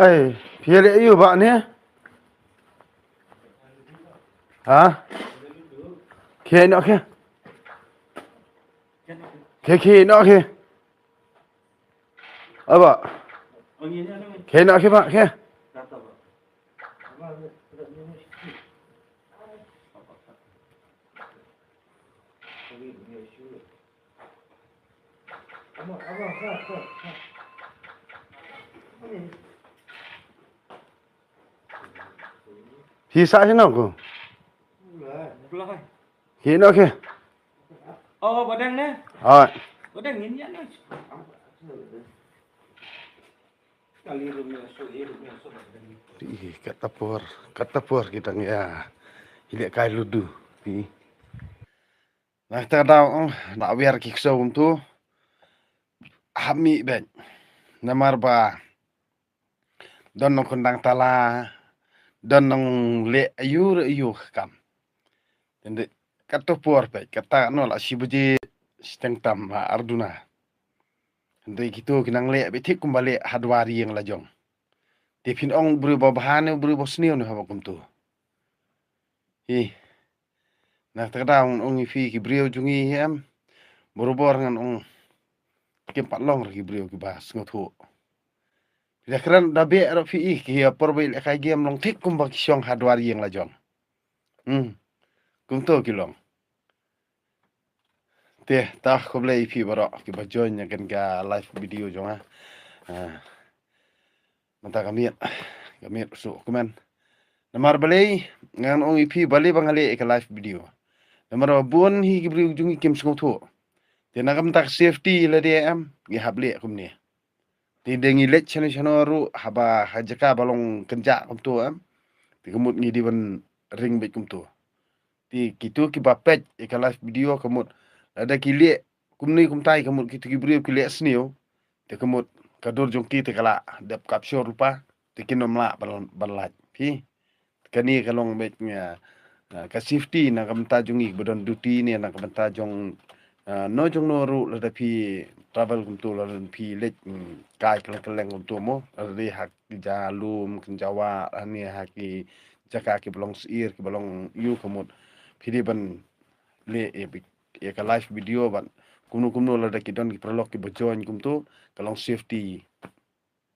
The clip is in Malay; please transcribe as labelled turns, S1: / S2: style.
S1: Ai, phía đấy yêu bạn nhé. Hả? Kia nó kia. Kia nó kia. Apa? Kia nó kia Pak, kia. Phía xa thế nào cô? Kia nó kia.
S2: Bà đang nè.
S1: Rồi.
S2: Bà đang nhìn nhận đấy.
S1: Katapur kita ya. Hilek kai ludu. Nah, kita tahu nak biar kikso tu hami ben. Namar ba don nong kundang tala don nong le ayu kam. Jadi katapur ben kata no la sibuji steng tam arduna. Jadi gitu kinang le betik kumbali hadwari yang lajong. Tipin ong berubah bahan berubah seni nih habakum tu. Nah terkadang ong ifi kibriu jungi hem berubah dengan ong kempat long kibriu kibas ngotu. Bila keran dabe ro fi ki porbe le kai game long tik kum bak syong hadwari yang lajong. Kum to kilong. Teh tah ko ble ifi baro ki ba join ya kan ga live video jong ha. Manta kami so kuman. Namar balai ngan ong ifi bali bangale ka live video. Namar buon hi kibriu jungi kim ngotu. Dia nakam tak safety la dia am gi hable kum ni. Ti dengi let chano ru haba hajaka balong kenja kum tu am. Ti kemut ngi di ban ring bet kum tu. Ti kitu ki bapet e ka live video kemut ada kile kum ni kum tai kemut kitu ki brio kile snio. Ti kemut kadur jong ki te kala dap capture rupa ti kinom la balat. Pi kani kalong bet nya ka safety na kam ta jongi bodon duty ni na kam ta jong no jong no ru la pi travel kum tu la pi let kai keleng kum tu mo ri hak jalum kin jawa ani hak ki jaka ki belong sir ki belong yu kumut pidi ban le e ka live video ban kumno la ki don ki prolog ki bojoin kum tu kalong safety